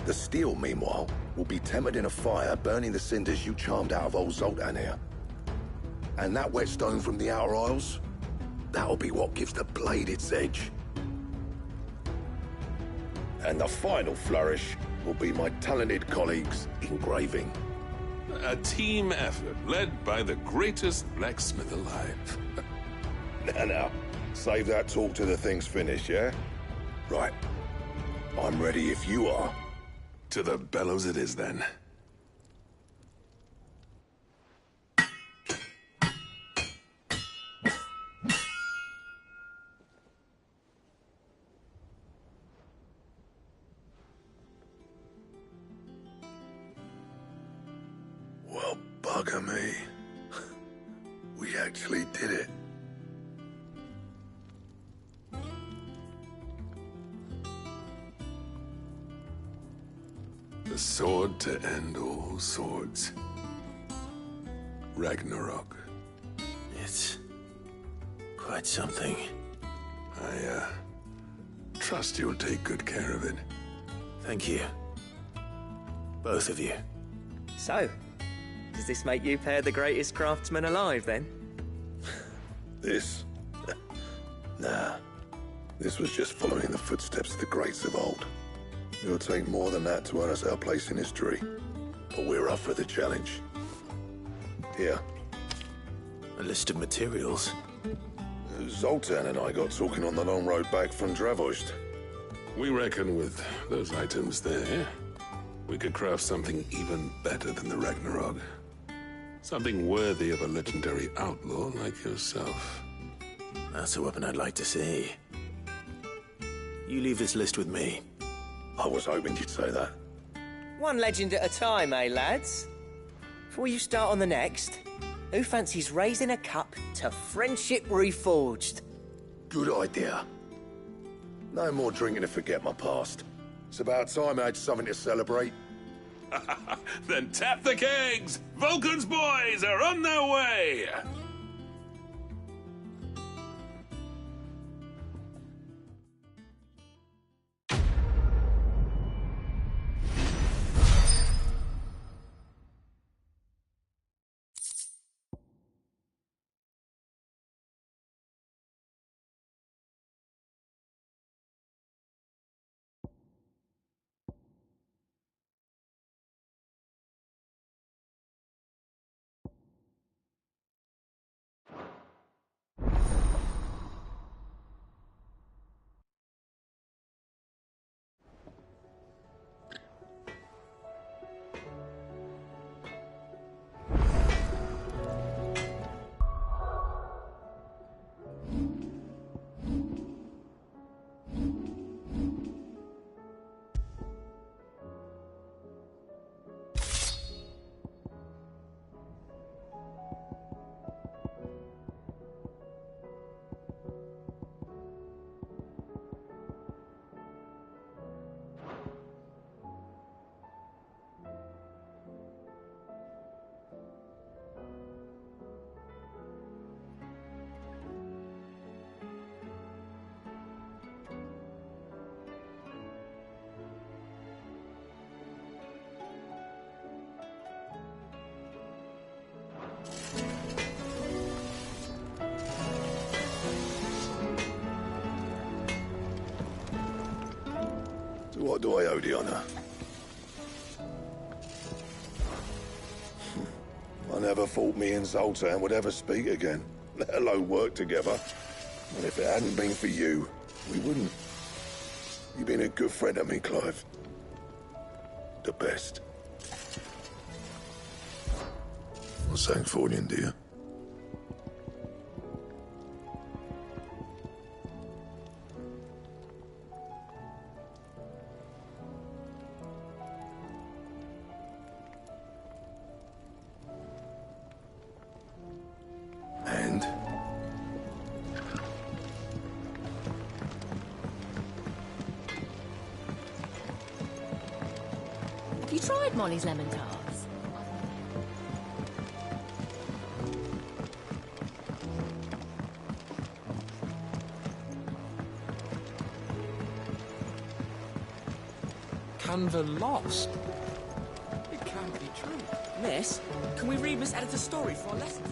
The steel, meanwhile, will be tempered in a fire, burning the cinders you charmed out of old Zoltan here. And that whetstone from the Outer Isles, that'll be what gives the blade its edge. And the final flourish will be my talented colleagues' engraving. A team effort led by the greatest blacksmith alive. Now, save that talk till the thing's finished, yeah? Right. I'm ready if you are. To the bellows it is, then. Well, bugger me. We actually did it. The sword to end all swords. Ragnarok. It's quite something. I, trust you'll take good care of it. Thank you. Both of you. So, does this make you pair the greatest craftsman alive, then? This? Nah. This was just following the footsteps of the greats of old. It'll take more than that to earn us our place in history. But we're up for the challenge. Here. A list of materials. Zoltan and I got talking on the long road back from Dravost. We reckon with those items there, we could craft something even better than the Ragnarok. Something worthy of a legendary outlaw like yourself. That's a weapon I'd like to see. You leave this list with me. I was hoping you'd say that. One legend at a time, eh, lads? Before you start on the next, who fancies raising a cup to friendship reforged? Good idea. No more drinking to forget my past. It's about time I had something to celebrate. Then tap the kegs! Vulcan's boys are on their way! What do I owe the honor? I never thought me and Zoltan would ever speak again, let alone work together. And if it hadn't been for you, we wouldn't. You've been a good friend to me, Clive. The best. Well, thanks for you, dear. Have you tried Molly's lemon tarts? Canva lost. It can't be true. Miss, can we read Miss Editor's story for our lesson?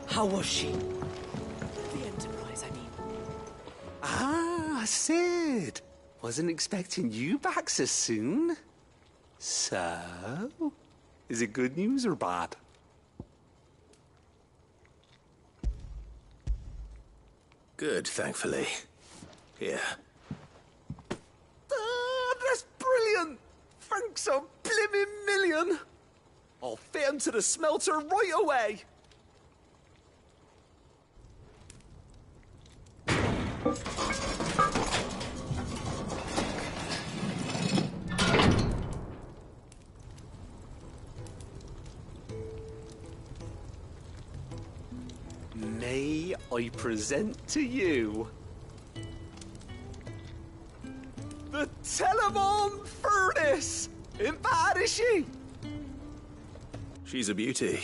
How was she? The Enterprise, I mean. Ah, Sid. Wasn't expecting you back so soon. So, is it good news or bad? Good, thankfully. Here. Ah, that's brilliant! Thanks a blimmin' million! I'll fit 'em to the smelter right away! May I present to you the Telemon Furnace! Ain't bad, is she? She's a beauty.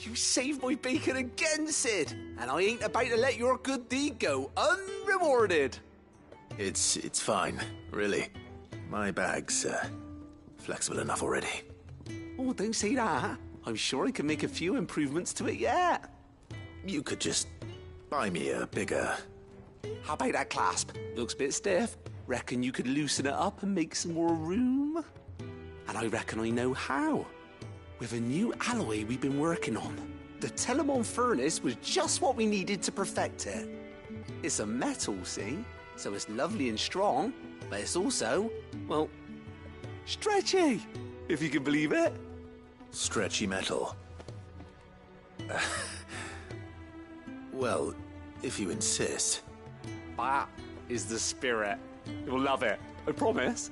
You saved my bacon again, Sid, and I ain't about to let your good deed go unrewarded. It's fine, really. My bag's flexible enough already. Oh, don't say that. I'm sure I can make a few improvements to it yet. You could just buy me a bigger... How about that clasp? Looks a bit stiff. Reckon you could loosen it up and make some more room? And I reckon I know how. With a new alloy we've been working on. The Telemon Furnace was just what we needed to perfect it. It's a metal, see? So it's lovely and strong, but it's also, well, stretchy, if you can believe it. Stretchy metal. Well, if you insist. That is the spirit. You'll love it, I promise.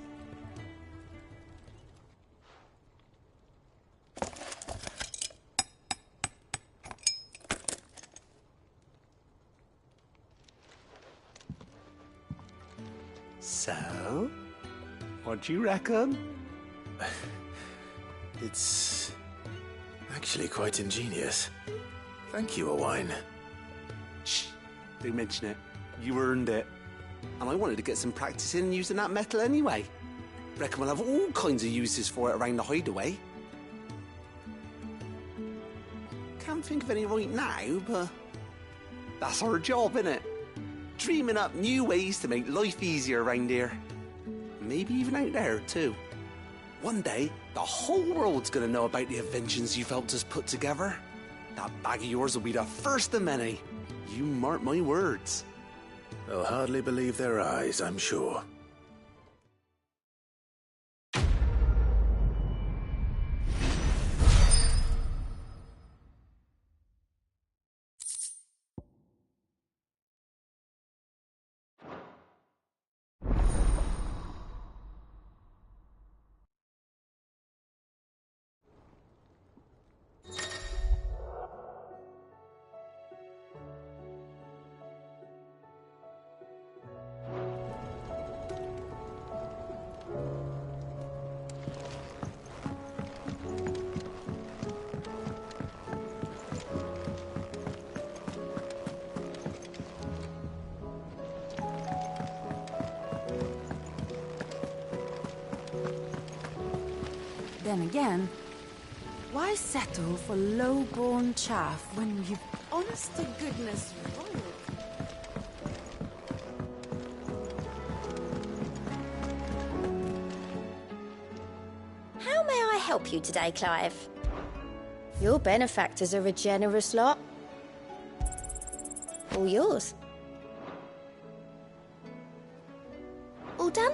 So, what do you reckon? It's actually quite ingenious. Thank you, Owain. Shh, don't mention it. You earned it. And I wanted to get some practice in using that metal anyway. Reckon we'll have all kinds of uses for it around the hideaway. Can't think of any right now, but that's our job, innit? Dreaming up new ways to make life easier around here. Maybe even out there, too. One day, the whole world's gonna know about the inventions you've helped us put together. That bag of yours will be the first of many. You mark my words. They'll hardly believe their eyes, I'm sure. Then again, why settle for low-born chaff when you've honest-to-goodness royalty? How may I help you today, Clive? Your benefactors are a generous lot. All yours. All done?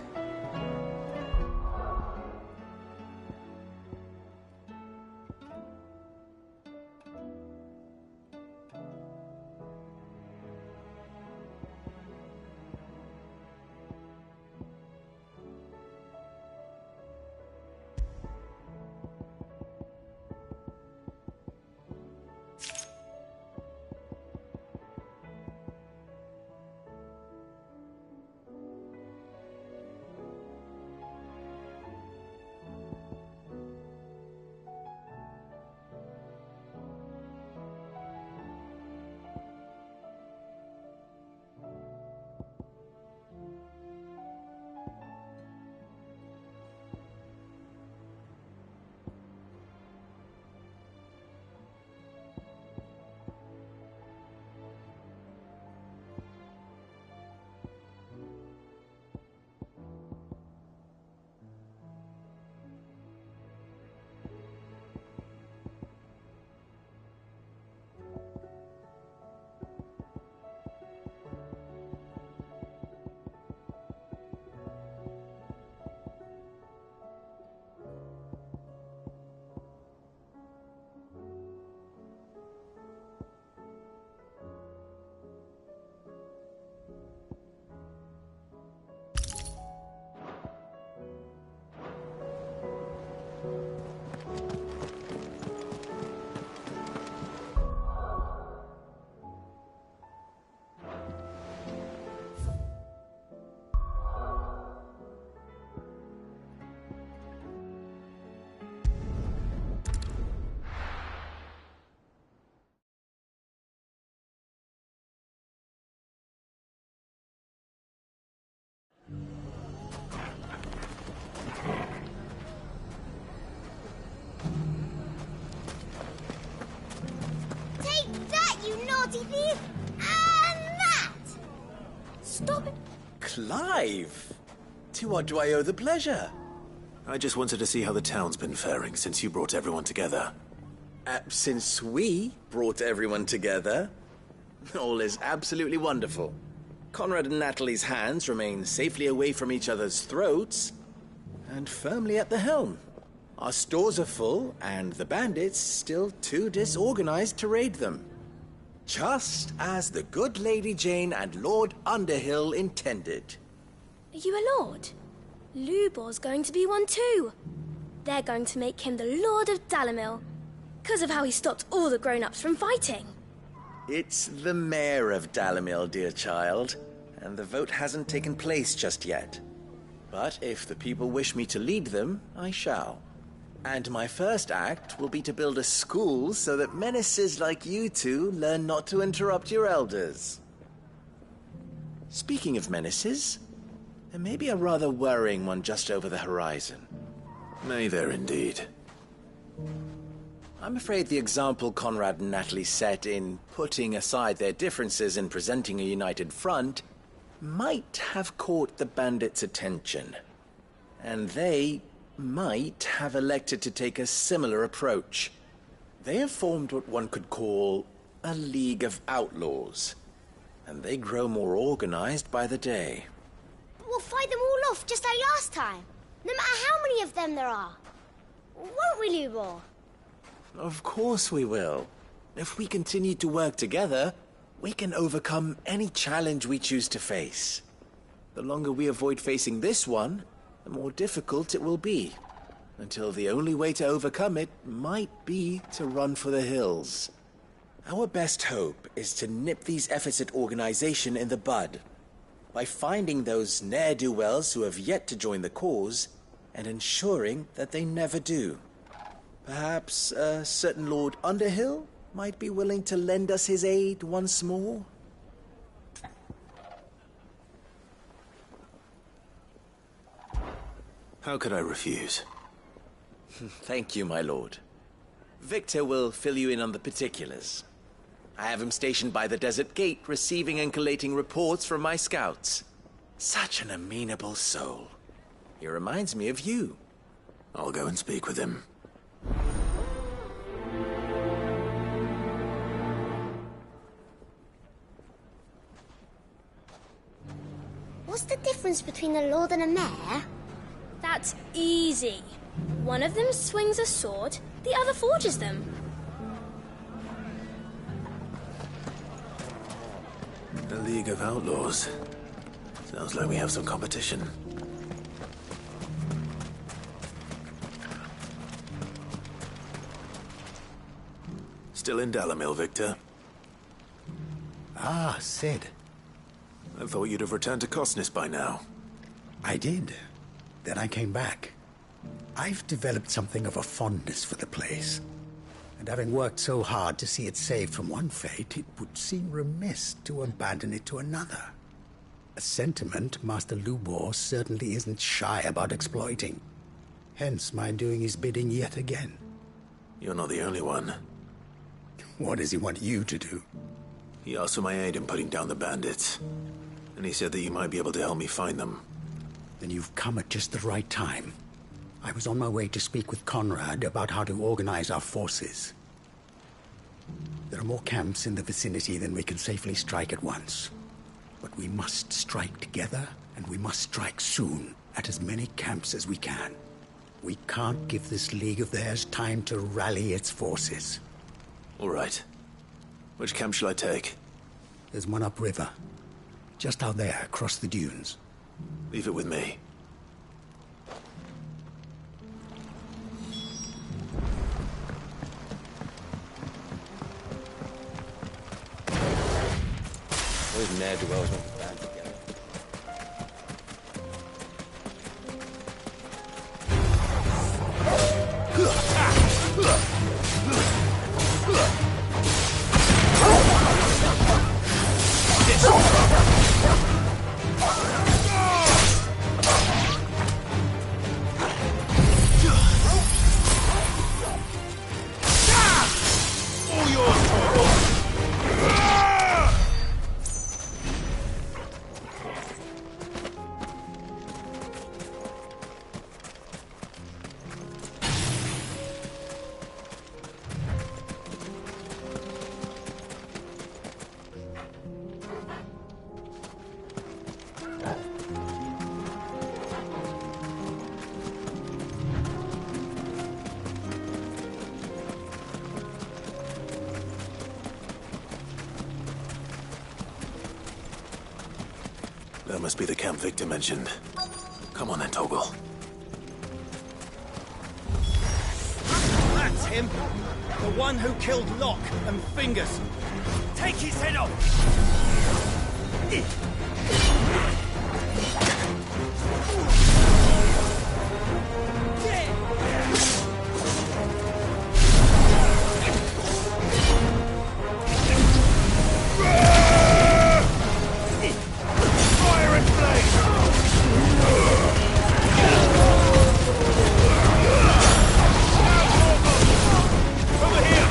McFeely, and that! Stop it. Clive! To what do I owe the pleasure? I just wanted to see how the town's been faring since you brought everyone together. Since we brought everyone together, all is absolutely wonderful. Conrad and Natalie's hands remain safely away from each other's throats and firmly at the helm. Our stores are full, and the bandits still too disorganized to raid them. Just as the good Lady Jane and Lord Underhill intended. Are you a lord? Lubor's going to be one too. They're going to make him the Lord of Dalamil, because of how he stopped all the grown-ups from fighting. It's the mayor of Dalamil, dear child, and the vote hasn't taken place just yet. But if the people wish me to lead them, I shall. And my first act will be to build a school so that menaces like you two learn not to interrupt your elders. Speaking of menaces, there may be a rather worrying one just over the horizon. May there indeed. I'm afraid the example Conrad and Natalie set in putting aside their differences and presenting a united front might have caught the bandits' attention. And they might have elected to take a similar approach. They have formed what one could call a League of Outlaws, and they grow more organized by the day. But we'll fight them all off just like last time, no matter how many of them there are. Won't we, Lubor? Of course we will. If we continue to work together, we can overcome any challenge we choose to face. The longer we avoid facing this one, the more difficult it will be, until the only way to overcome it might be to run for the hills. Our best hope is to nip these efforts at organization in the bud, by finding those ne'er-do-wells who have yet to join the cause, and ensuring that they never do. Perhaps a certain Lord Underhill might be willing to lend us his aid once more? How could I refuse? Thank you, my lord. Victor will fill you in on the particulars. I have him stationed by the desert gate, receiving and collating reports from my scouts. Such an amenable soul. He reminds me of you. I'll go and speak with him. What's the difference between a lord and a mayor? That's easy. One of them swings a sword, the other forges them. The League of Outlaws. Sounds like we have some competition. Still in Dalamil, Victor? Ah, Sid. I thought you'd have returned to Cosnis by now. I did. Then I came back. I've developed something of a fondness for the place. And having worked so hard to see it saved from one fate, it would seem remiss to abandon it to another. A sentiment Master Lubor certainly isn't shy about exploiting. Hence my doing his bidding yet again. You're not the only one. What does he want you to do? He asked for my aid in putting down the bandits. And he said that you might be able to help me find them. Then you've come at just the right time. I was on my way to speak with Conrad about how to organize our forces. There are more camps in the vicinity than we can safely strike at once. But we must strike together, and we must strike soon at as many camps as we can. We can't give this league of theirs time to rally its forces. All right. Which camp shall I take? There's one upriver. Just out there, across the dunes. Leave it with me. Those ne'er-do-wells want to band together. All yours, That must be the camp Victor mentioned. Come on then, Toggle. That's him! The one who killed Locke and Fingers! Take his head off! Fire and flame! Over here!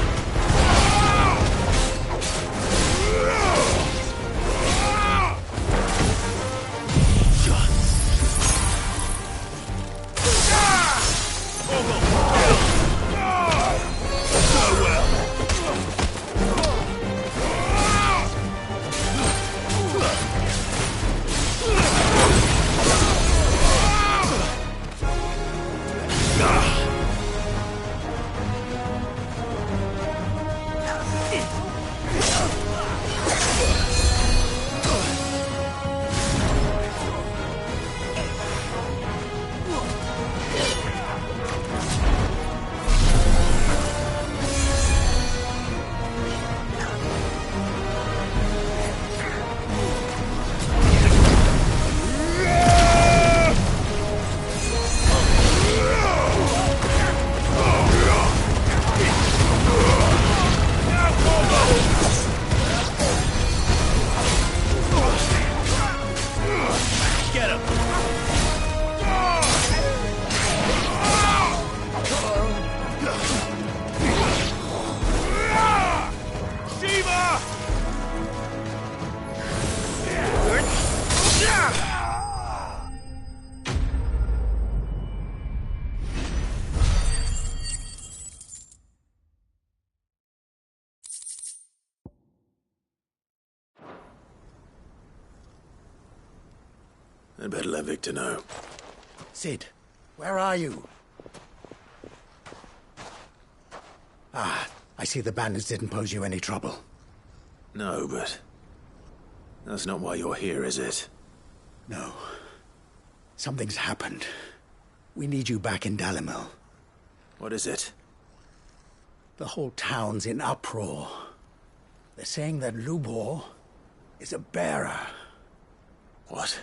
I'd better let Victor know. Sid, where are you? Ah, I see the bandits didn't pose you any trouble. No, but that's not why you're here, is it? No. Something's happened. We need you back in Dalimil. What is it? The whole town's in uproar. They're saying that Lubor is a bearer. What?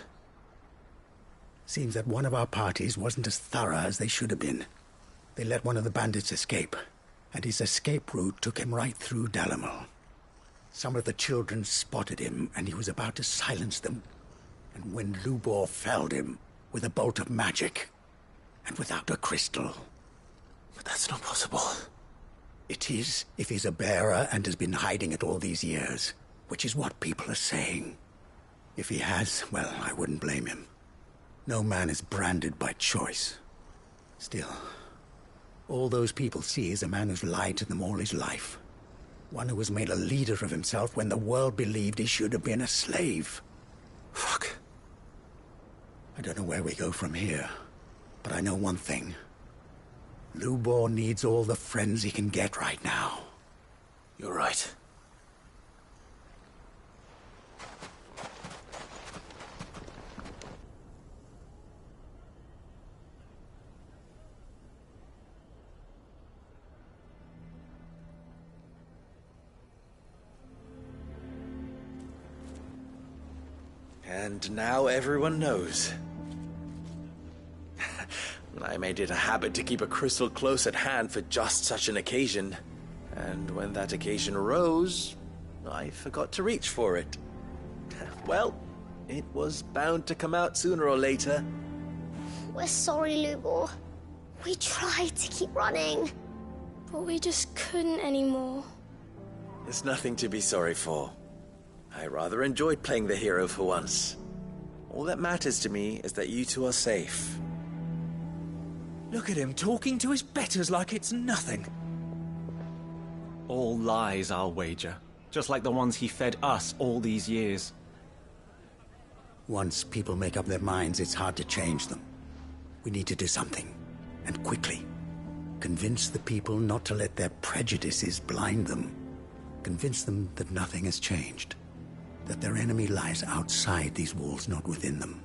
Seems that one of our parties wasn't as thorough as they should have been. They let one of the bandits escape, and his escape route took him right through Dalimil. Some of the children spotted him, and he was about to silence them. And when Lubor felled him with a bolt of magic, and without a crystal. But that's not possible. It is, if he's a bearer and has been hiding it all these years, which is what people are saying. If he has, well, I wouldn't blame him. No man is branded by choice. Still, all those people see is a man who's lied to them all his life. One who was made a leader of himself when the world believed he should have been a slave. Fuck. I don't know where we go from here, but I know one thing. Lubor needs all the friends he can get right now. You're right. And now everyone knows. I made it a habit to keep a crystal close at hand for just such an occasion. And when that occasion arose, I forgot to reach for it. Well, it was bound to come out sooner or later. We're sorry, Lubor. We tried to keep running. But we just couldn't anymore. There's nothing to be sorry for. I rather enjoyed playing the hero for once. All that matters to me is that you two are safe. Look at him talking to his betters like it's nothing. All lies, I'll wager. Just like the ones he fed us all these years. Once people make up their minds, it's hard to change them. We need to do something, and quickly. Convince the people not to let their prejudices blind them. Convince them that nothing has changed. that their enemy lies outside these walls, not within them.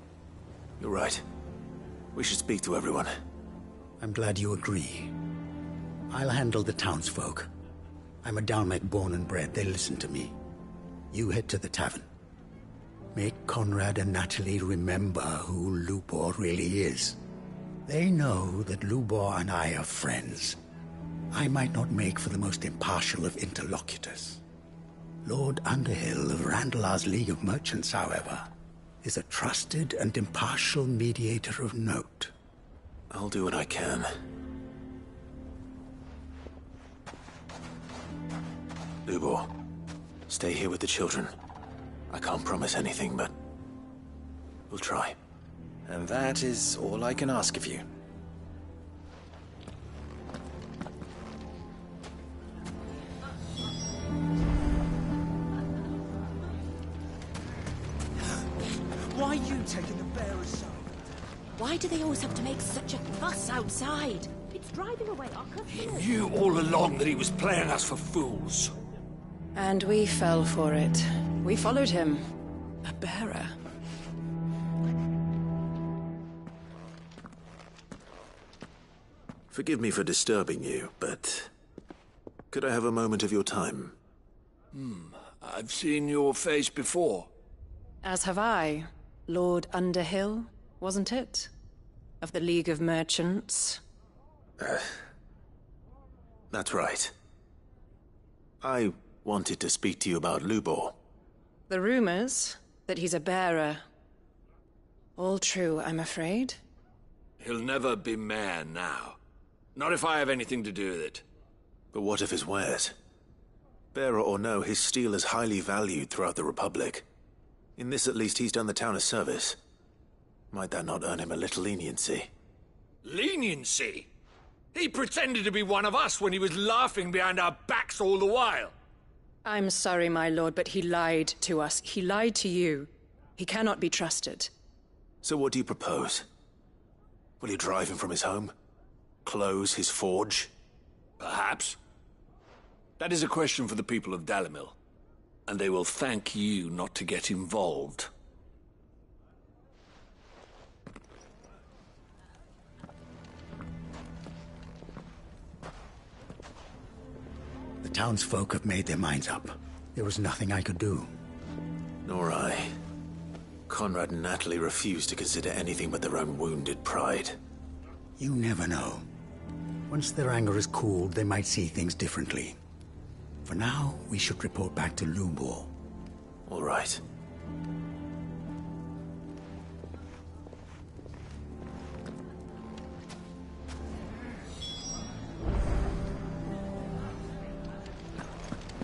You're right. We should speak to everyone. I'm glad you agree. I'll handle the townsfolk. I'm a Dalmec born and bred. They listen to me. You head to the tavern. Make Conrad and Natalie remember who Lubor really is. They know that Lubor and I are friends. I might not make for the most impartial of interlocutors. Lord Underhill of Randalar's League of Merchants, however, is a trusted and impartial mediator of note. I'll do what I can. Lubor, stay here with the children. I can't promise anything, but we'll try. And that is all I can ask of you. Why are you taking the bearer's side? Why do they always have to make such a fuss outside? It's driving away our customers. He knew all along that he was playing us for fools. And we fell for it. We followed him. A bearer. Forgive me for disturbing you, but could I have a moment of your time? I've seen your face before. As have I. Lord Underhill, wasn't it? Of the League of Merchants. That's right. I wanted to speak to you about Lubor. The rumors that he's a bearer. All true, I'm afraid. He'll never be mayor now. Not if I have anything to do with it. But what of his wares? Bearer or no, his steel is highly valued throughout the Republic. In this, at least, he's done the town a service. Might that not earn him a little leniency? Leniency? He pretended to be one of us when he was laughing behind our backs all the while. I'm sorry, my lord, but he lied to us. He lied to you. He cannot be trusted. So what do you propose? Will you drive him from his home? Close his forge? Perhaps. That is a question for the people of Dalimil. And they will thank you not to get involved. The townsfolk have made their minds up. There was nothing I could do. Nor I. Conrad and Natalie refused to consider anything but their own wounded pride. You never know. Once their anger is cooled, they might see things differently. For now, we should report back to Lubor. All right.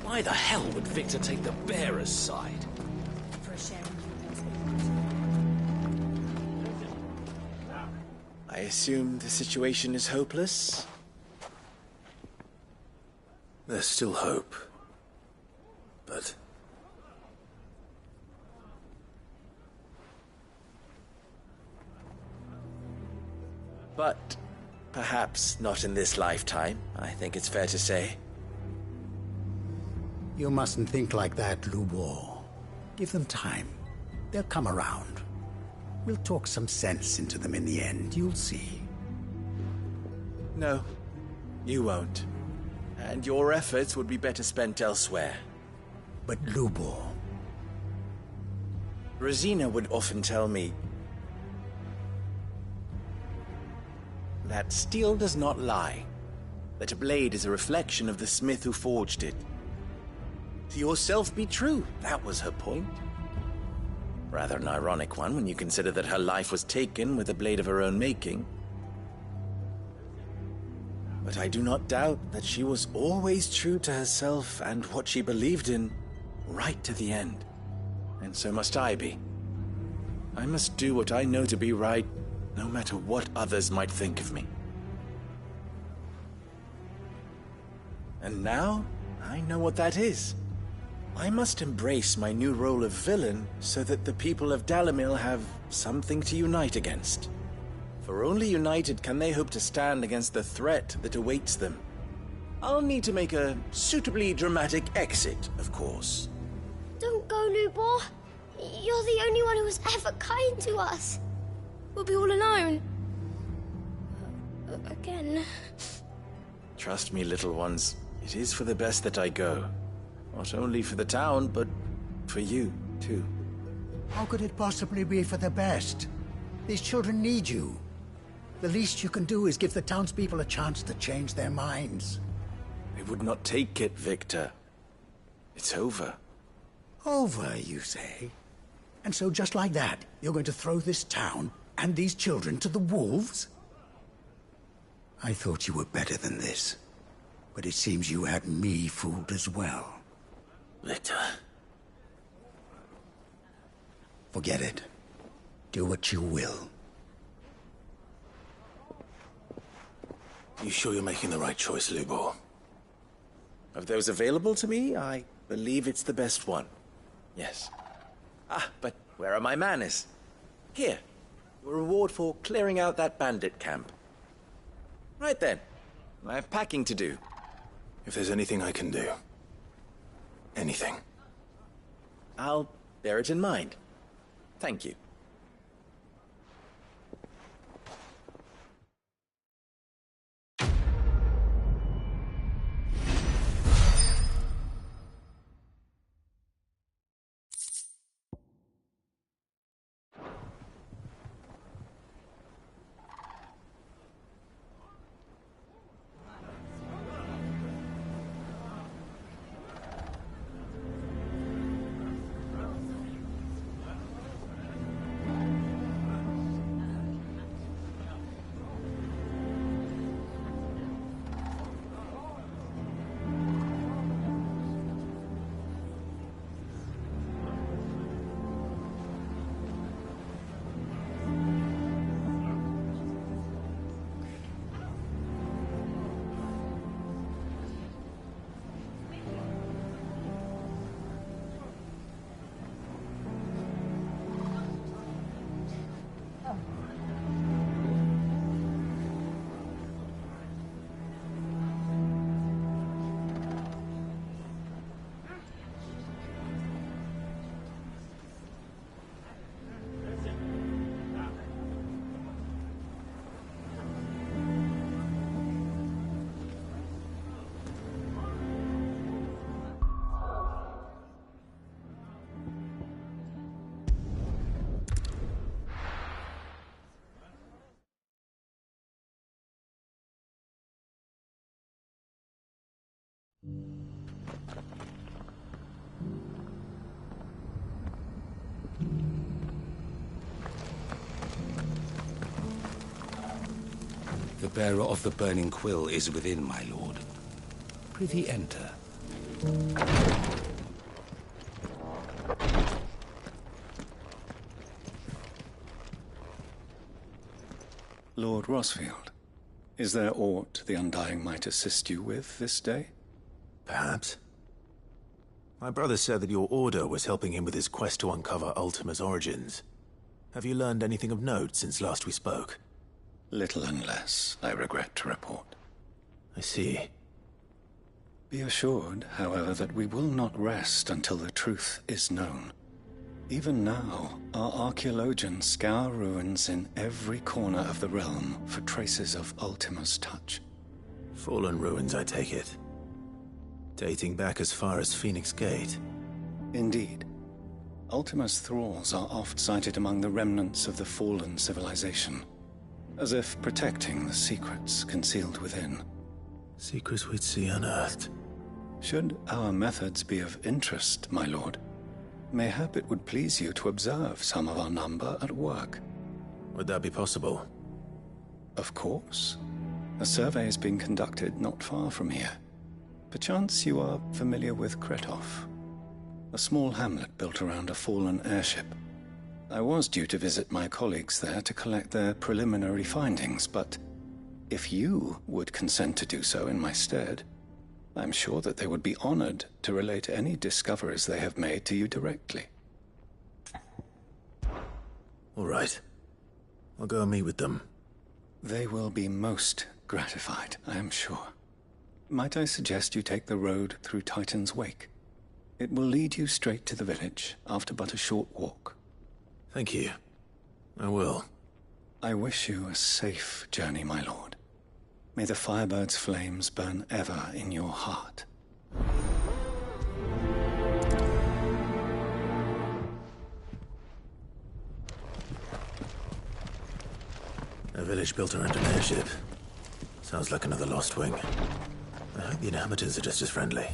Why the hell would Victor take the bearer's side? For a sharing. I assume the situation is hopeless? There's still hope. But perhaps not in this lifetime, I think it's fair to say. You mustn't think like that, Lubor. Give them time. They'll come around. We'll talk some sense into them in the end, you'll see. No, you won't. And your efforts would be better spent elsewhere. But Lubor... Rosina would often tell me that steel does not lie, that a blade is a reflection of the smith who forged it. To yourself be true, that was her point. Rather an ironic one when you consider that her life was taken with a blade of her own making. But I do not doubt that she was always true to herself and what she believed in, right to the end. And so must I be. I must do what I know to be right, no matter what others might think of me. And now, I know what that is. I must embrace my new role of villain so that the people of Dalimil have something to unite against. For only united can they hope to stand against the threat that awaits them. I'll need to make a suitably dramatic exit, of course. Don't go Lubor. You're the only one who was ever kind to us. We'll be all alone. Again. Trust me, little ones. It is for the best that I go. Not only for the town, but for you, too. How could it possibly be for the best? These children need you. The least you can do is give the townspeople a chance to change their minds. They would not take it, Victor. It's over. Over, you say? And so just like that, you're going to throw this town and these children to the wolves? I thought you were better than this. But it seems you had me fooled as well. Victor. Forget it. Do what you will. You sure you're making the right choice, Lubor? Of those available to me, I believe it's the best one. Yes. Ah, but where are my manners? Here. Your reward for clearing out that bandit camp. Right then. I have packing to do. If there's anything I can do. Anything. I'll bear it in mind. Thank you. The bearer of the burning quill is within, my lord. Prithee enter. Lord Rosfield, is there aught the Undying might assist you with this day? Perhaps. My brother said that your order was helping him with his quest to uncover Ultima's origins. Have you learned anything of note since last we spoke? Little unless, I regret to report. I see. Be assured, however, that we will not rest until the truth is known. Even now, our archaeologians scour ruins in every corner of the realm for traces of Ultima's touch. Fallen ruins, I take it. Dating back as far as Phoenix Gate. Indeed. Ultima's thralls are oft sighted among the remnants of the fallen civilization, as if protecting the secrets concealed within. Secrets we'd see unearthed. Should our methods be of interest, my lord, mayhap it would please you to observe some of our number at work. Would that be possible? Of course. A survey is being conducted not far from here. Perchance you are familiar with Kretov, a small hamlet built around a fallen airship. I was due to visit my colleagues there to collect their preliminary findings, but if you would consent to do so in my stead, I'm sure that they would be honored to relate any discoveries they have made to you directly. All right. I'll go and meet with them. They will be most gratified, I am sure. Might I suggest you take the road through Titan's Wake? It will lead you straight to the village after but a short walk. Thank you. I will. I wish you a safe journey, my lord. May the Firebird's flames burn ever in your heart. A village built around an airship. Sounds like another lost wing. I hope the inhabitants are just as friendly.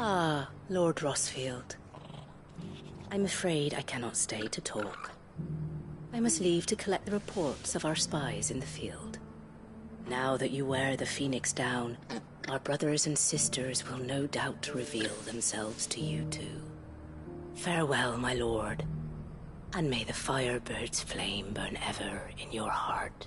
Ah, Lord Rossfield. I'm afraid I cannot stay to talk. I must leave to collect the reports of our spies in the field. Now that you wear the Phoenix down, our brothers and sisters will no doubt reveal themselves to you too. Farewell, my lord, and may the Firebird's flame burn ever in your heart.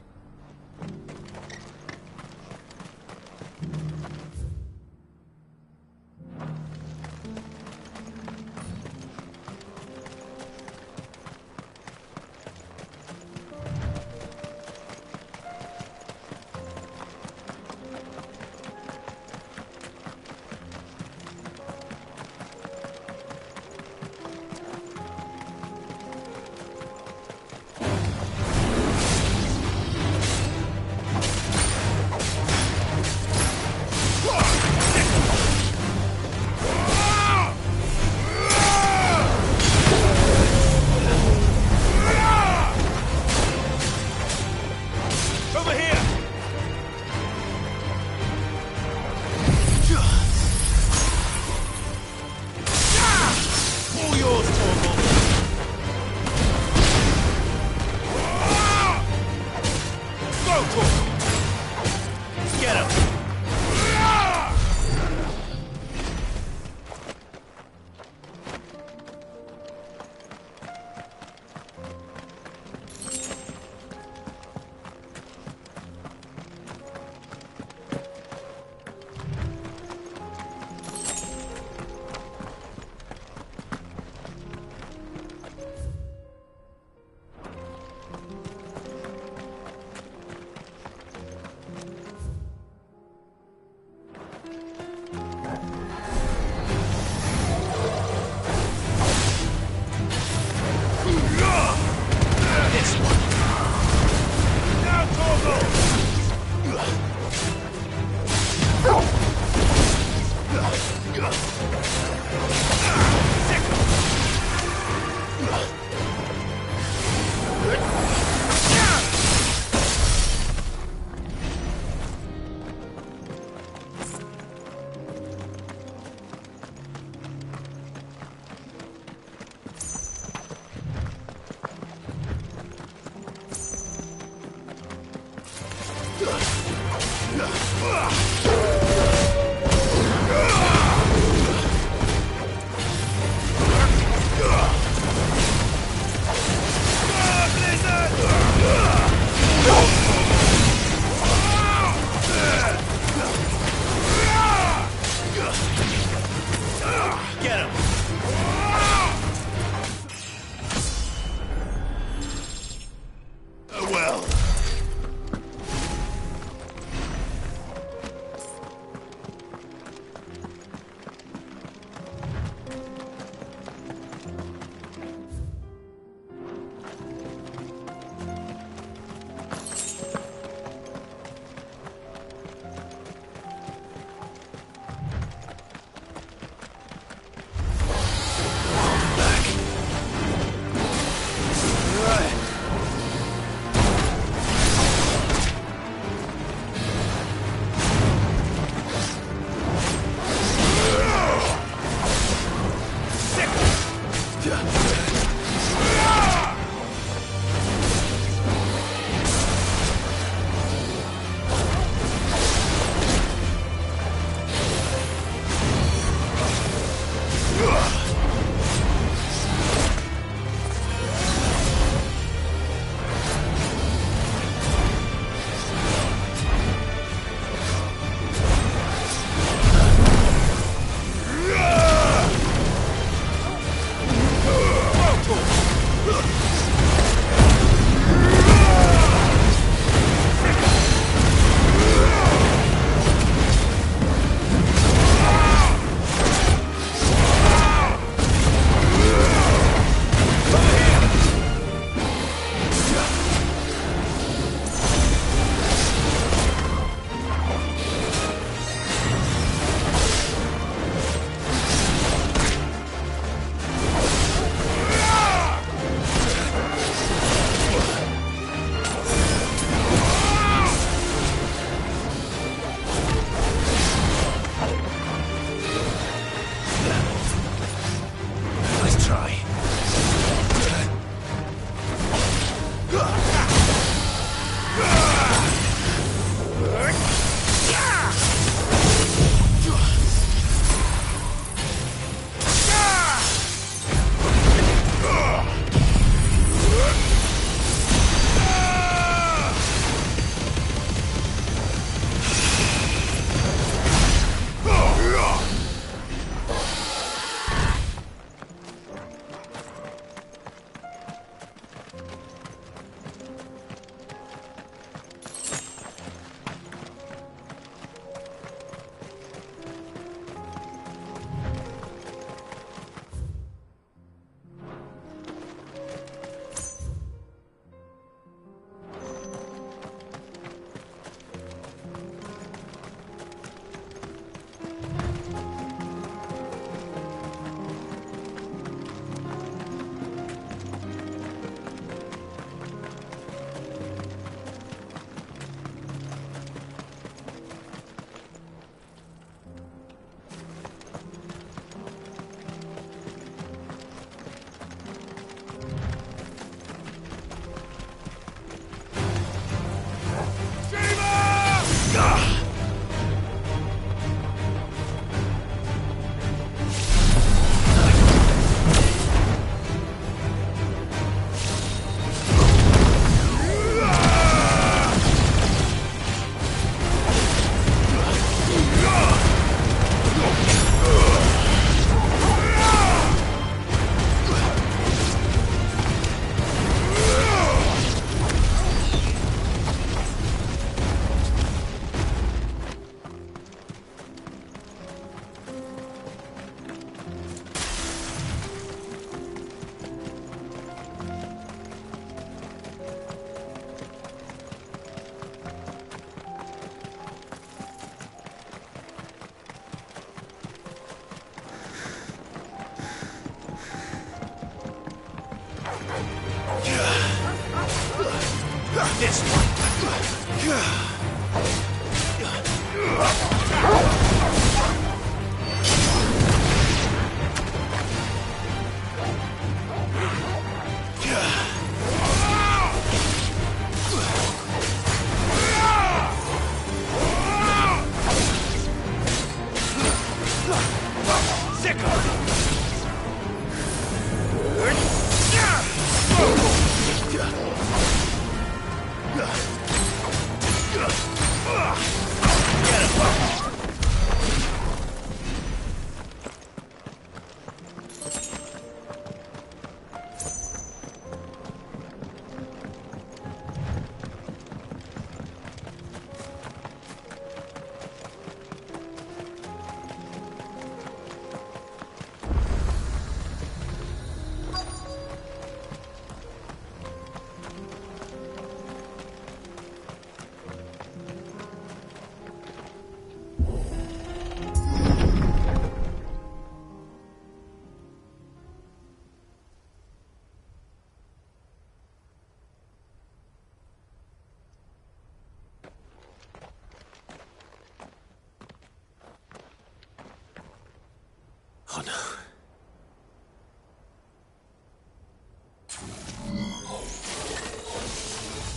Oh no.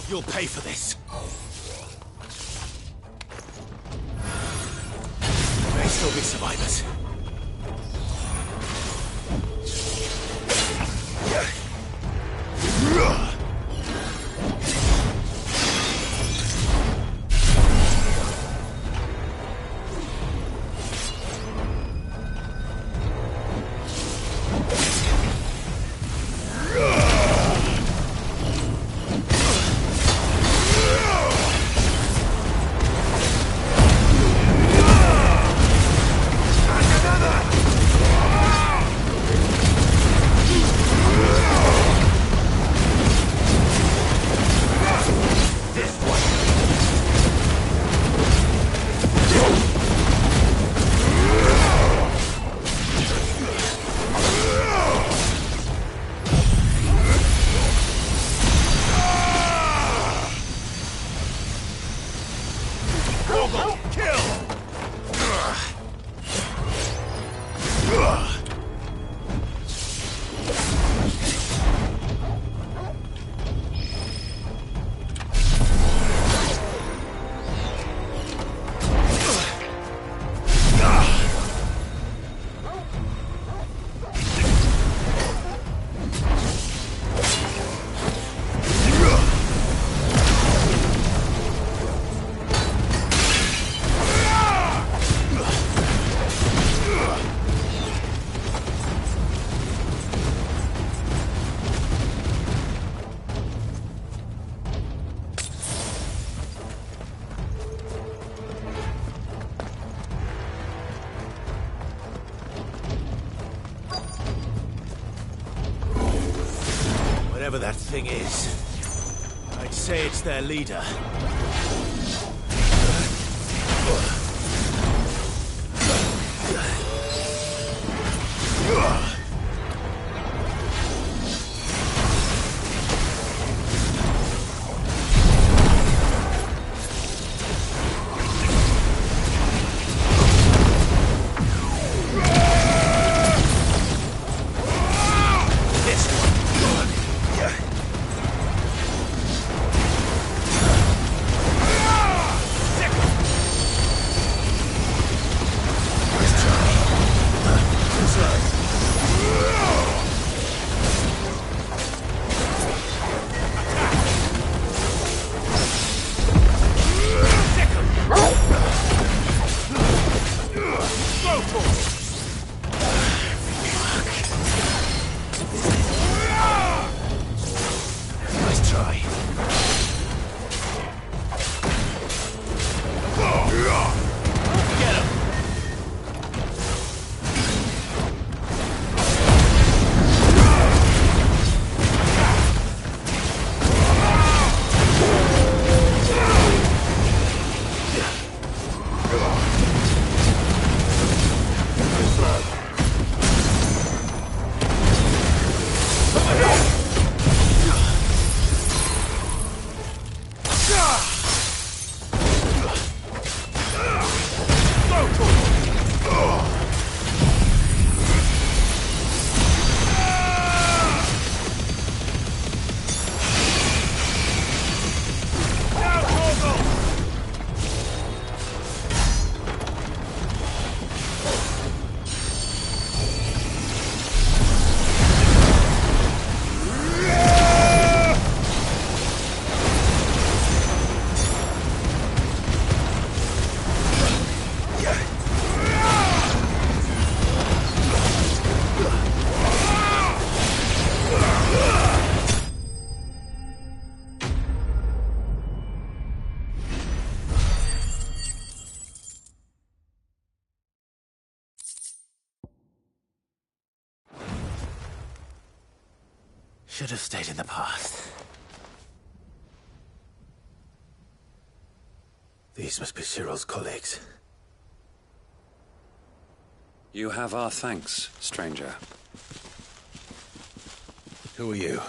You'll pay for this. There may still be survivors. Whatever that thing is, I'd say it's their leader. Should have stayed in the past. These must be Cyril's colleagues. You have our thanks, stranger. Who are you?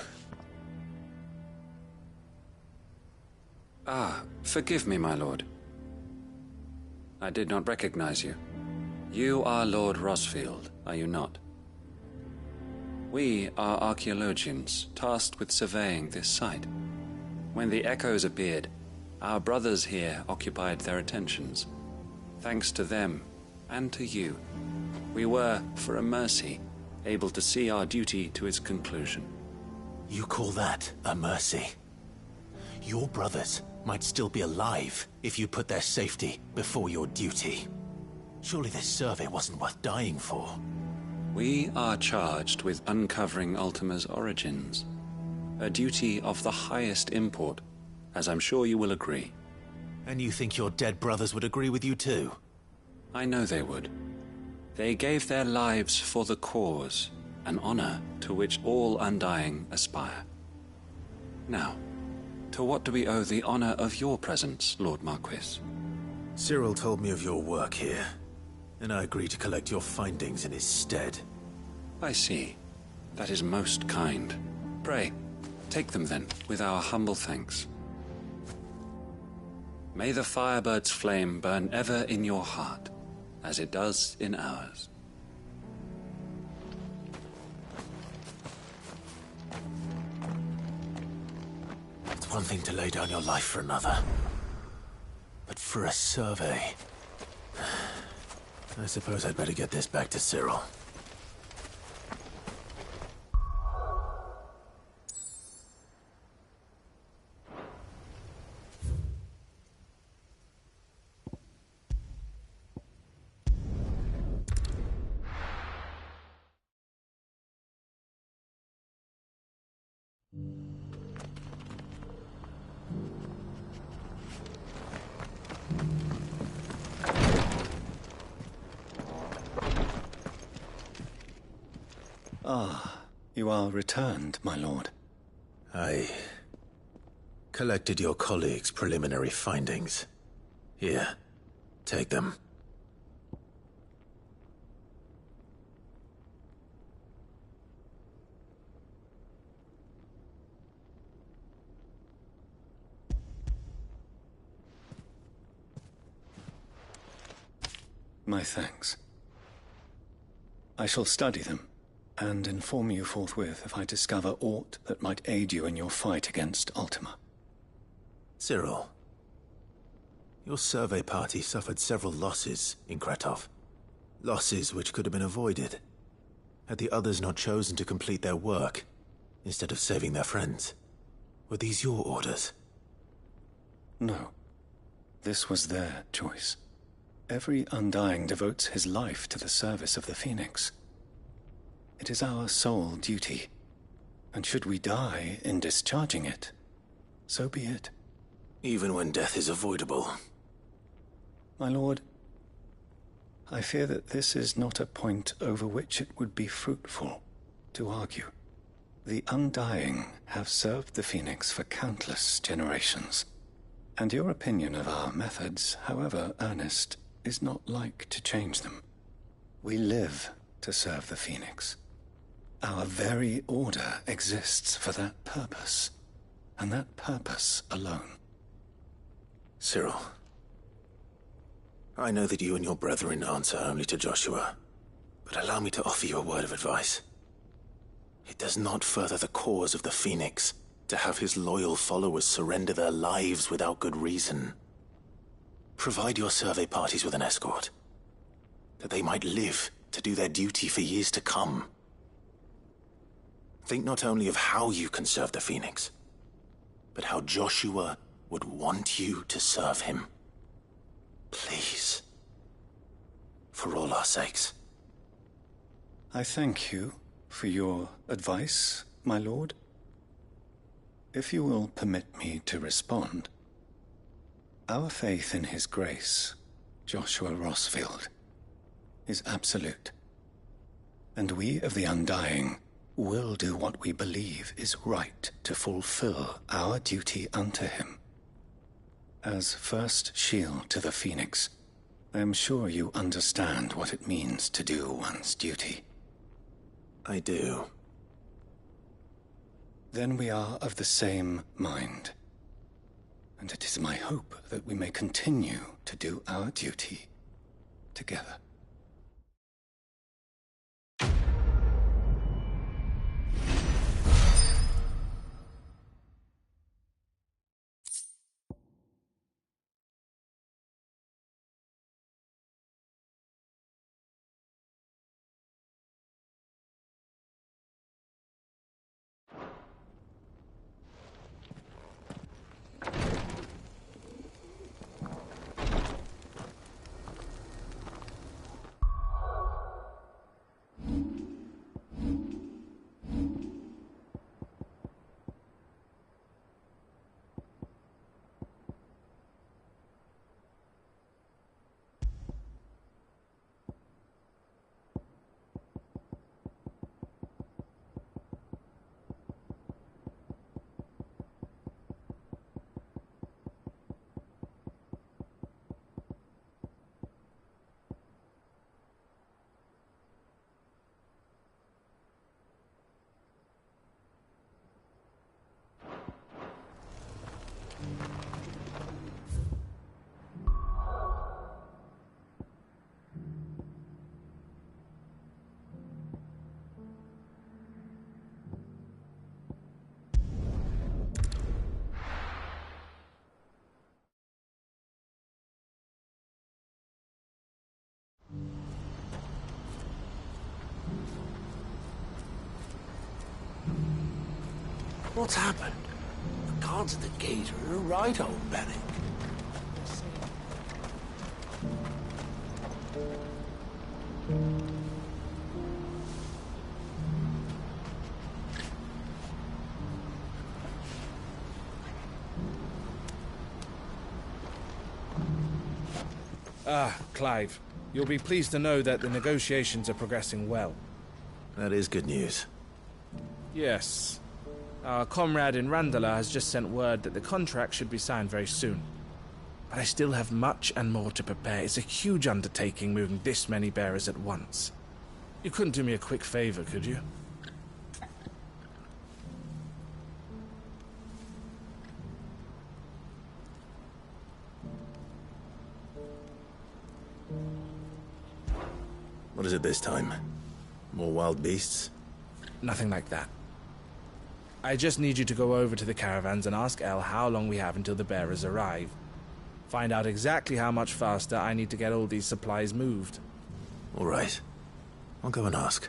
Ah, forgive me, my lord. I did not recognize you. You are Lord Rosfield, are you not? We are archaeologians, tasked with surveying this site. When the echoes appeared, our brothers here occupied their attentions. Thanks to them, and to you, we were, for a mercy, able to see our duty to its conclusion. You call that a mercy? Your brothers might still be alive if you put their safety before your duty. Surely this survey wasn't worth dying for. We are charged with uncovering Ultima's origins. A duty of the highest import, as I'm sure you will agree. And you think your dead brothers would agree with you too? I know they would. They gave their lives for the cause, an honor to which all Undying aspire. Now, to what do we owe the honor of your presence, Lord Marquis? Cyril told me of your work here, and I agreed to collect your findings in his stead. I see. That is most kind. Pray, take them then, with our humble thanks. May the Firebird's flame burn ever in your heart, as it does in ours. It's one thing to lay down your life for another, but for a survey... I suppose I'd better get this back to Cyril. Ah, you are returned, my lord. I collected your colleagues' preliminary findings. Here, take them. My thanks. I shall study them, and inform you forthwith if I discover aught that might aid you in your fight against Ultima. Cyril, your survey party suffered several losses in Kretov. Losses which could have been avoided, had the others not chosen to complete their work, instead of saving their friends. Were these your orders? No. This was their choice. Every Undying devotes his life to the service of the Phoenix. It is our sole duty, and should we die in discharging it, so be it. Even when death is avoidable. My lord, I fear that this is not a point over which it would be fruitful to argue. The Undying have served the Phoenix for countless generations, and your opinion of our methods, however earnest, is not like to change them. We live to serve the Phoenix. Our very order exists for that purpose, and that purpose alone. Cyril, I know that you and your brethren answer only to Joshua, but allow me to offer you a word of advice. It does not further the cause of the Phoenix to have his loyal followers surrender their lives without good reason. Provide your survey parties with an escort, that they might live to do their duty for years to come. Think not only of how you can serve the Phoenix, but how Joshua would want you to serve him. Please. For all our sakes. I thank you for your advice, my lord. If you will permit me to respond, our faith in his grace, Joshua Rosfield, is absolute, and we of the Undying we'll do what we believe is right to fulfill our duty unto him. As first shield to the Phoenix, I am sure you understand what it means to do one's duty. I do. Then we are of the same mind. And it is my hope that we may continue to do our duty together. What's happened? The guards at the gate are in a right old panic. Clive, you'll be pleased to know that the negotiations are progressing well. That is good news. Yes. Our comrade in Randala has just sent word that the contract should be signed very soon. But I still have much and more to prepare. It's a huge undertaking moving this many bearers at once. You couldn't do me a quick favor, could you? What is it this time? More wild beasts? Nothing like that. I just need you to go over to the caravans and ask El how long we have until the bearers arrive. Find out exactly how much faster I need to get all these supplies moved. All right. I'll go and ask.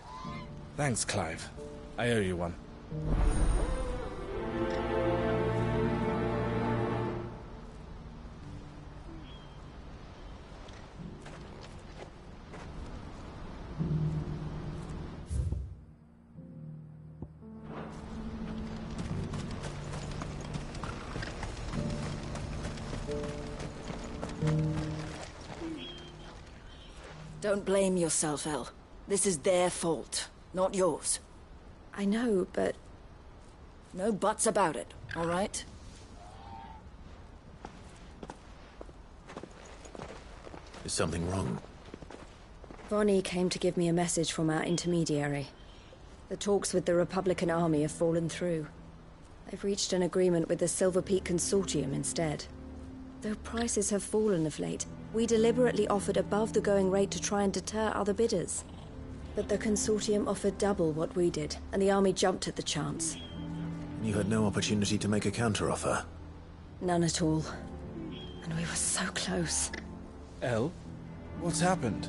Thanks, Clive. I owe you one. Don't blame yourself, El. This is their fault, not yours. I know, but... No buts about it, all right? Is something wrong? Vonnie came to give me a message from our intermediary. The talks with the Republican army have fallen through. They've reached an agreement with the Silver Peak Consortium instead. Though prices have fallen of late, we deliberately offered above the going rate to try and deter other bidders. But the Consortium offered double what we did, and the army jumped at the chance. You had no opportunity to make a counteroffer? None at all. And we were so close. El? What's happened?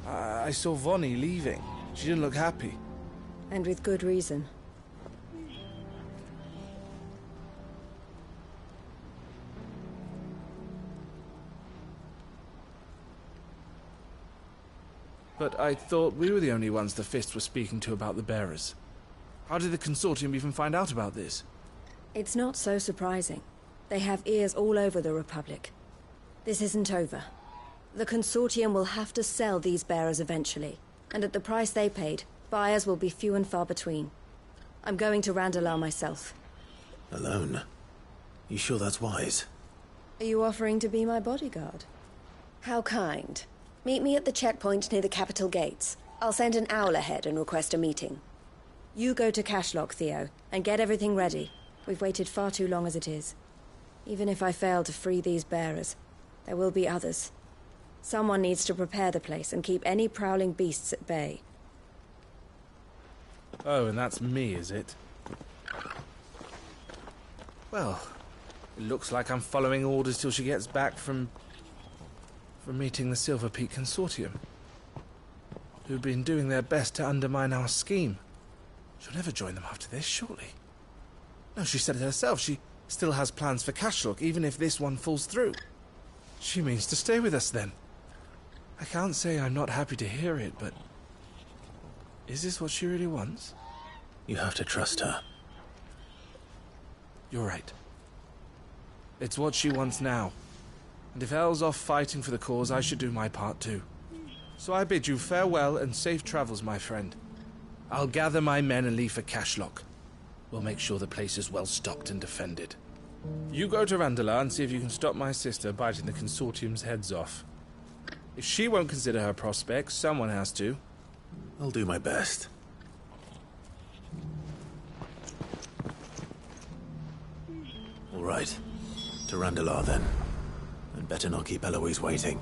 I saw Vonnie leaving. She didn't look happy. And with good reason. But I thought we were the only ones the Fist were speaking to about the bearers. How did the Consortium even find out about this? It's not so surprising. They have ears all over the Republic. This isn't over. The Consortium will have to sell these bearers eventually, and at the price they paid, Buyers will be few and far between. I'm going to Randalar myself. Alone? You sure that's wise? Are you offering to be my bodyguard? How kind. Meet me at the checkpoint near the capital gates. I'll send an owl ahead and request a meeting. You go to Cashlock, Theo, and get everything ready. We've waited far too long as it is. Even if I fail to free these bearers, there will be others. Someone needs to prepare the place and keep any prowling beasts at bay. Oh, and that's me, is it? Well, it looks like I'm following orders till she gets back from meeting the Silver Peak Consortium, who've been doing their best to undermine our scheme. She'll never join them after this, surely. No, she said it herself. She still has plans for Cashlock, even if this one falls through. She means to stay with us, then. I can't say I'm not happy to hear it, but... is this what she really wants? You have to trust her. You're right. It's what she wants now. And if Elle's off fighting for the cause, I should do my part too. So I bid you farewell and safe travels, my friend. I'll gather my men and leave for Cashlock. We'll make sure the place is well stocked and defended. You go to Randalar and see if you can stop my sister biting the Consortium's heads off. If she won't consider her prospects, someone has to. I'll do my best. All right. To Randalar, then. And better not keep Eloise waiting.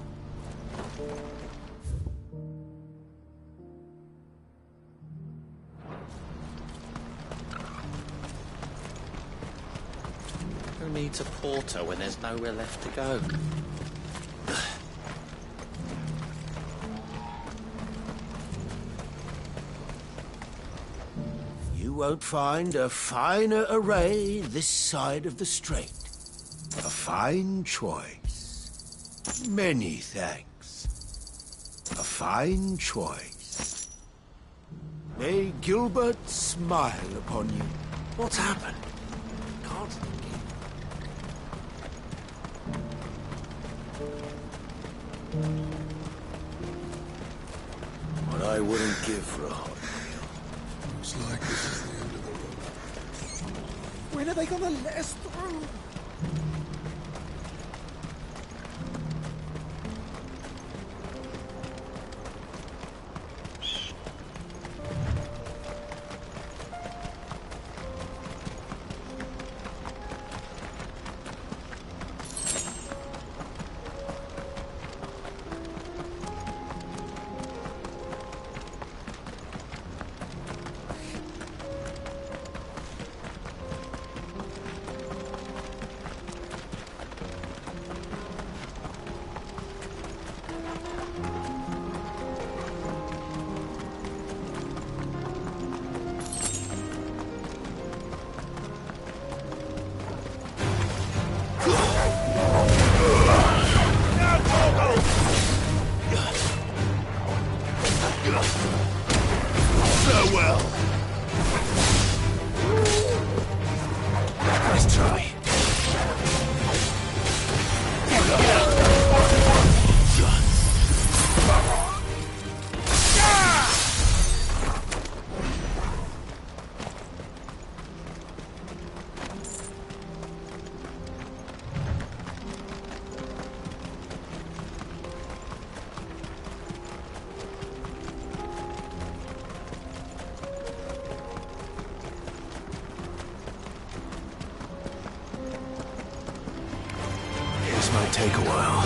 Who needs a porter when there's nowhere left to go? You won't find a finer array this side of the strait. A fine choice. Many thanks. A fine choice. May Gilbert smile upon you. What's happened? Can't... What I wouldn't give for a hot meal. Looks like this is the end of the road. When are they gonna let us through? Farewell. Nice try. This might take a while.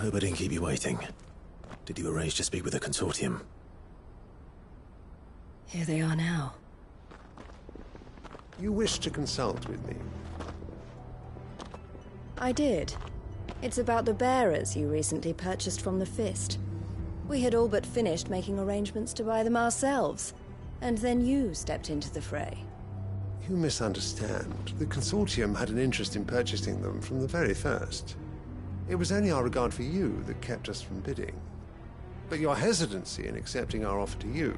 Hope I didn't keep you waiting. Did you arrange to speak with the consortium? Here they are now. You wish to consult with me? I did. It's about the bearers you recently purchased from the Fist. We had all but finished making arrangements to buy them ourselves, and then you stepped into the fray. You misunderstand. The consortium had an interest in purchasing them from the very first. It was only our regard for you that kept us from bidding. But your hesitancy in accepting our offer to you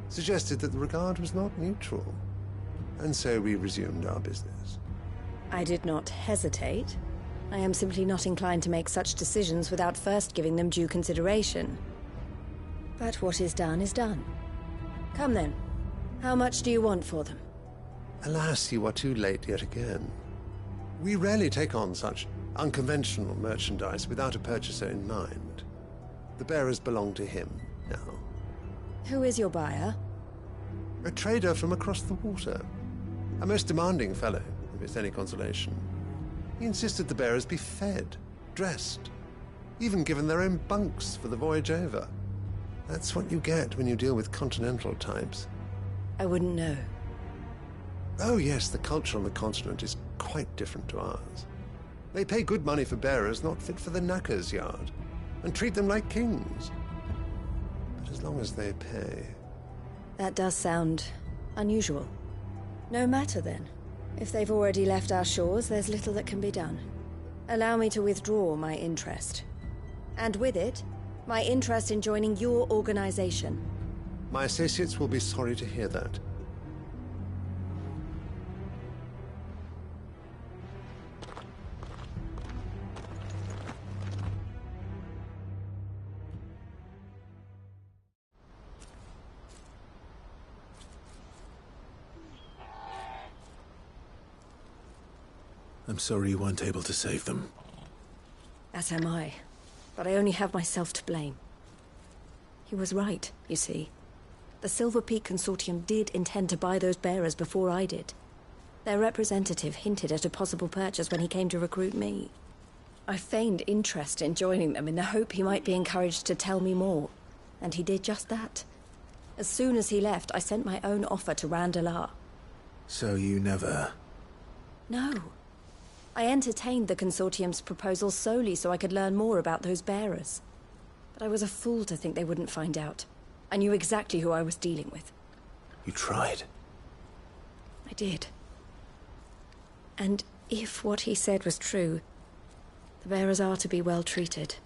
suggested that the regard was not mutual. And so we resumed our business. I did not hesitate. I am simply not inclined to make such decisions without first giving them due consideration. But what is done is done. Come then. How much do you want for them? Alas, you are too late yet again. We rarely take on such unconventional merchandise without a purchaser in mind. The bearers belong to him now. Who is your buyer? A trader from across the water. A most demanding fellow, if it's any consolation. He insisted the bearers be fed, dressed, even given their own bunks for the voyage over. That's what you get when you deal with continental types. I wouldn't know. Oh yes, the culture on the continent is quite different to ours. They pay good money for bearers not fit for the knacker's yard, and treat them like kings. But as long as they pay... That does sound unusual. No matter then. If they've already left our shores, there's little that can be done. Allow me to withdraw my interest. And with it, my interest in joining your organization. My associates will be sorry to hear that. I'm sorry you weren't able to save them. As am I. But I only have myself to blame. He was right, you see. The Silver Peak Consortium did intend to buy those bearers before I did. Their representative hinted at a possible purchase when he came to recruit me. I feigned interest in joining them in the hope he might be encouraged to tell me more, and he did just that. As soon as he left, I sent my own offer to Randalar. So you never... No. I entertained the Consortium's proposal solely so I could learn more about those bearers. But I was a fool to think they wouldn't find out. I knew exactly who I was dealing with. You tried. I did. And if what he said was true, the bearers are to be well treated.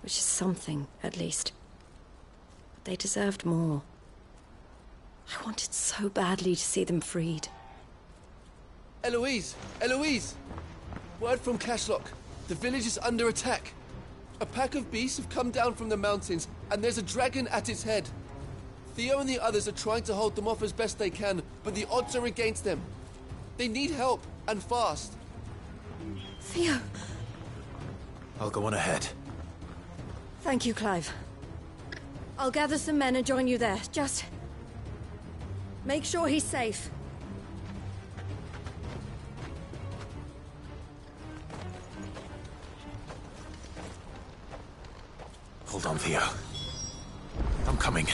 Which is something, at least. But they deserved more. I wanted so badly to see them freed. Eloise! Eloise! Word from Cashlock. The village is under attack. A pack of beasts have come down from the mountains, and there's a dragon at its head. Theo and the others are trying to hold them off as best they can, but the odds are against them. They need help, and fast. Theo! I'll go on ahead. Thank you, Clive. I'll gather some men and join you there. Just... make sure he's safe. Hold on, Theo. I'm coming.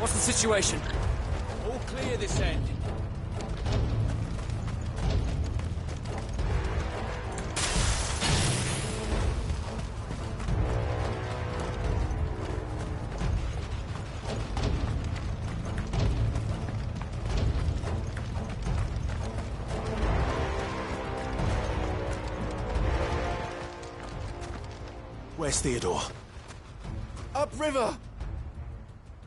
What's the situation? All clear this end. Where's Theodore? Upriver!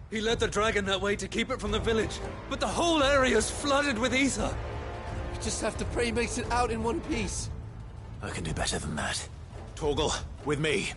He led the dragon that way to keep it from the village, but the whole area's flooded with ether. We just have to pray he makes it out in one piece. I can do better than that. Torgal, with me.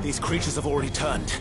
These creatures have already turned.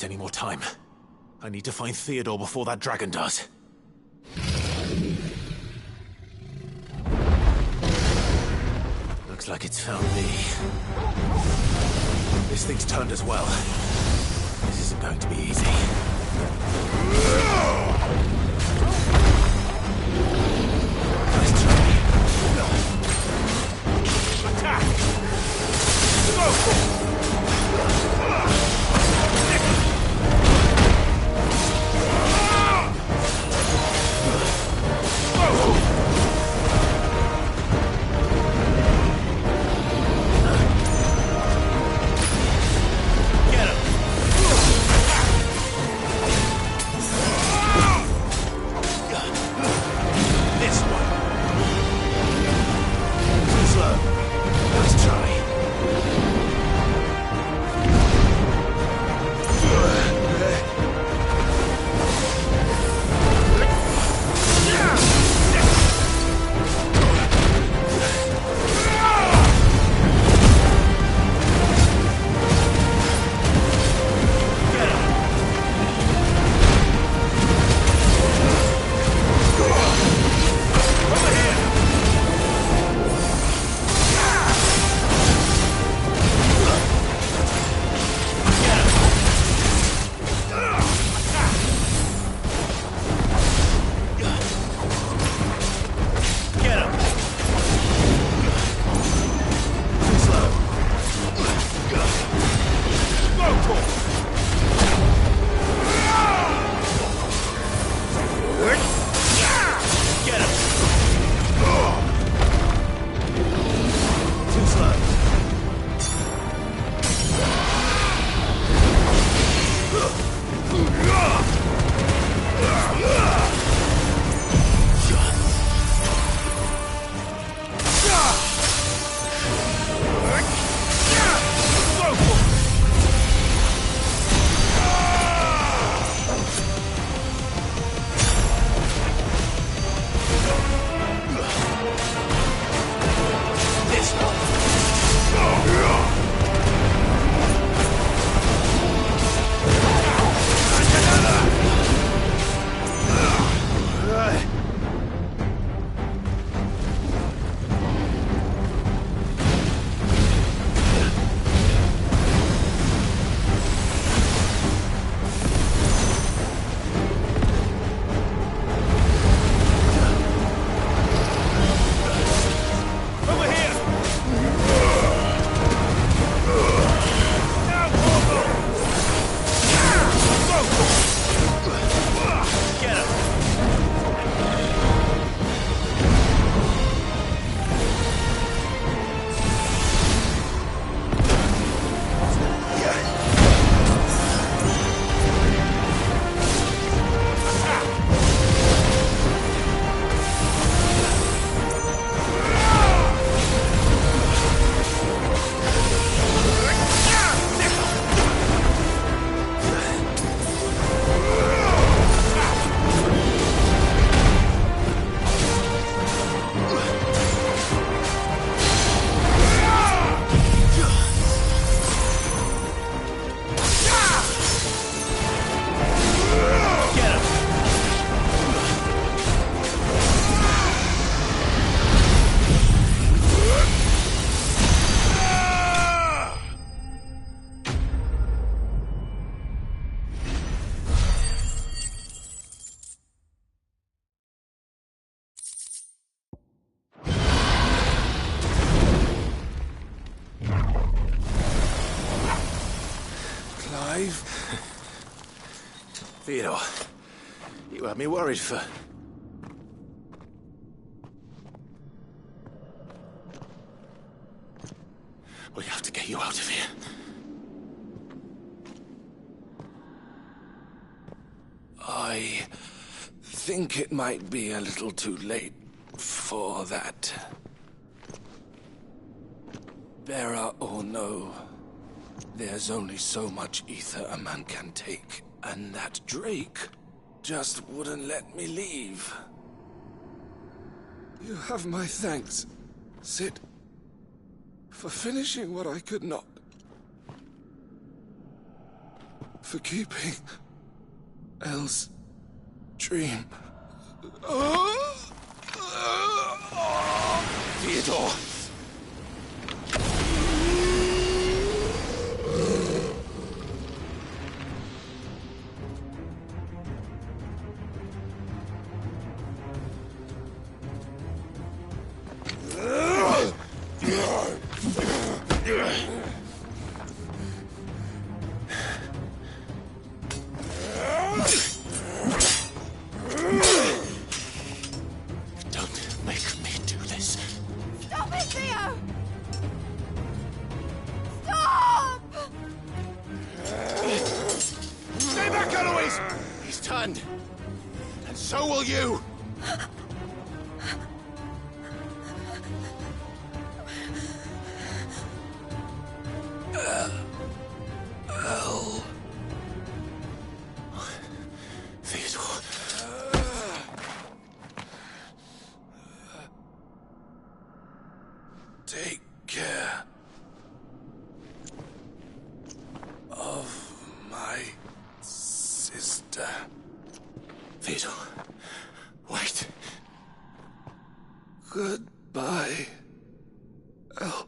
Any more time. I need to find Theodore before that dragon does. Looks like it's found me. This thing's turned as well. This isn't going to be easy. Nice try. Attack! Go! Clive? Theodore, you had me worried for... We have to get you out of here. I think it might be a little too late for that. Bearer or no, there's only so much ether a man can take, and that Drake just wouldn't let me leave. You have my thanks, Sid, for finishing what I could not. For keeping Elle's dream. Theodore! Don't make me do this. Stop it, Theo! Stop! Stay back, Eloise! He's turned. And so will you! Elle. Theodore. Take care of my sister. Theodore. Wait. Goodbye, Elle.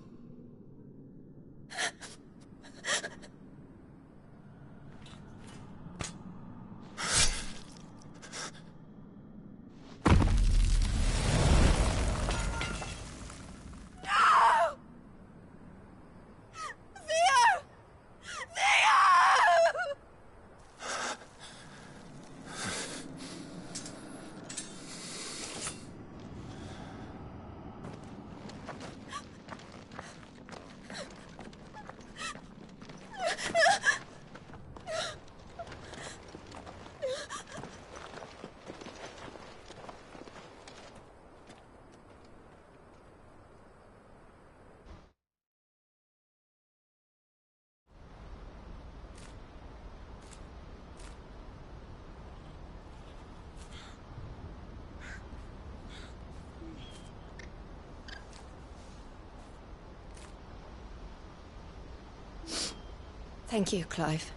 Thank you, Clive.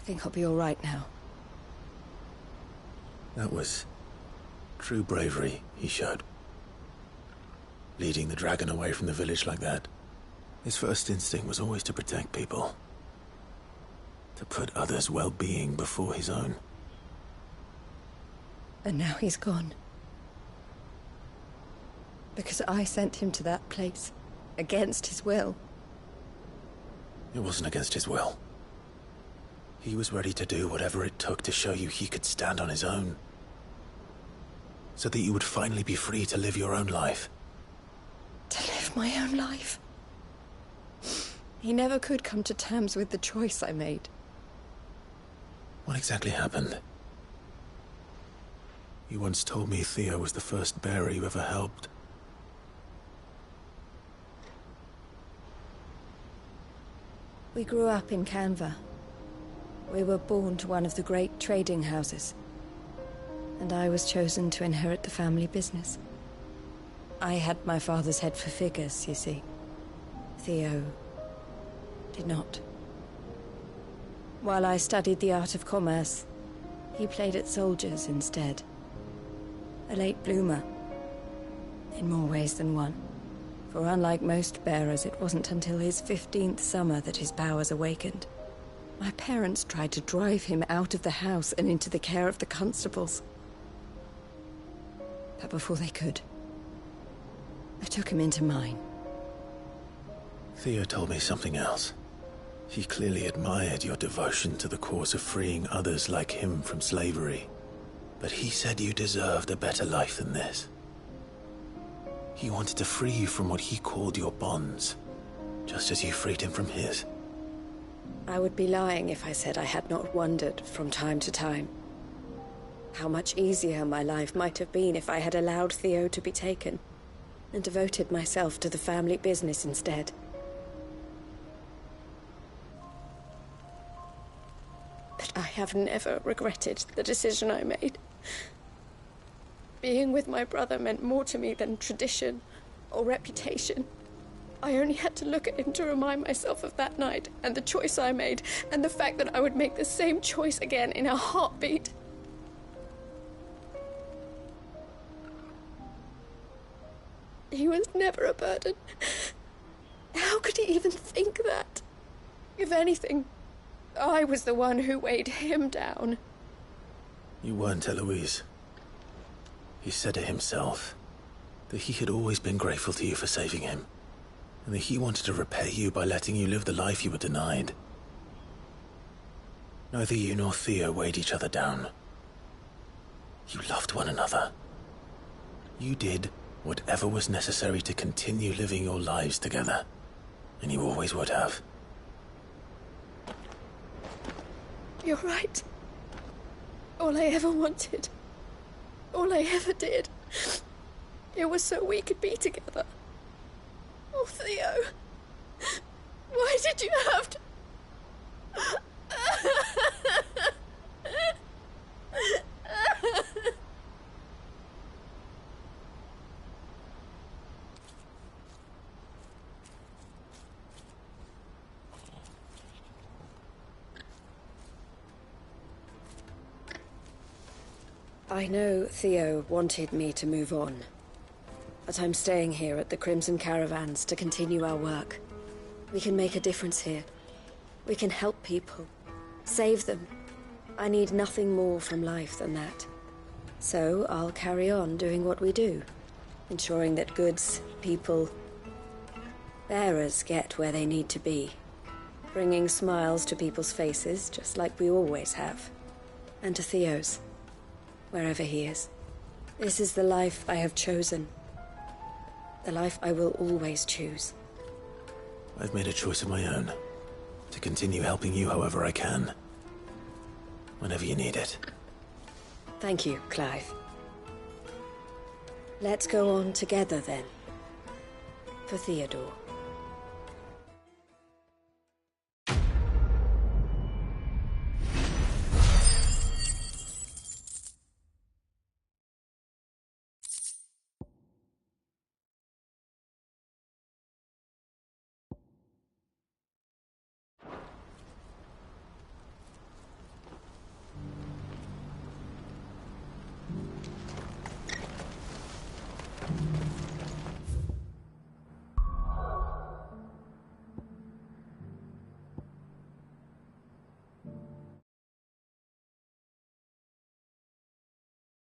I think I'll be all right now. That was true bravery he showed. Leading the dragon away from the village like that. His first instinct was always to protect people. To put others' well-being before his own. And now he's gone. Because I sent him to that place, against his will. It wasn't against his will. He was ready to do whatever it took to show you he could stand on his own. So that you would finally be free to live your own life. To live my own life? He never could come to terms with the choice I made. What exactly happened? You once told me Theo was the first bearer you ever helped. We grew up in Canva. We were born to one of the great trading houses. And I was chosen to inherit the family business. I had my father's head for figures, you see. Theo did not. While I studied the art of commerce, he played at soldiers instead. A late bloomer. In more ways than one. For unlike most bearers, it wasn't until his 15th summer that his powers awakened. My parents tried to drive him out of the house and into the care of the constables. But before they could, I took him into mine. Theo told me something else. He clearly admired your devotion to the cause of freeing others like him from slavery. But he said you deserved a better life than this. He wanted to free you from what he called your bonds, just as you freed him from his. I would be lying if I said I had not wondered from time to time how much easier my life might have been if I had allowed Theo to be taken and devoted myself to the family business instead. But I have never regretted the decision I made. Being with my brother meant more to me than tradition or reputation. I only had to look at him to remind myself of that night and the choice I made and the fact that I would make the same choice again in a heartbeat. He was never a burden. How could he even think that? If anything, I was the one who weighed him down. You weren't, Eloise. He said it himself, that he had always been grateful to you for saving him, and that he wanted to repay you by letting you live the life you were denied. Neither you nor Theo weighed each other down. You loved one another. You did whatever was necessary to continue living your lives together, and you always would have. You're right. All I ever wanted, all I ever did, it was so we could be together. Oh, Theo, why did you have to... I know Theo wanted me to move on, but I'm staying here at the Crimson Caravans to continue our work. We can make a difference here. We can help people, save them. I need nothing more from life than that. So I'll carry on doing what we do, ensuring that goods, people, bearers get where they need to be, bringing smiles to people's faces just like we always have, and to Theo's, wherever he is. This is the life I have chosen. The life I will always choose. I've made a choice of my own, to continue helping you however I can, whenever you need it. Thank you, Clive. Let's go on together then, for Theodore.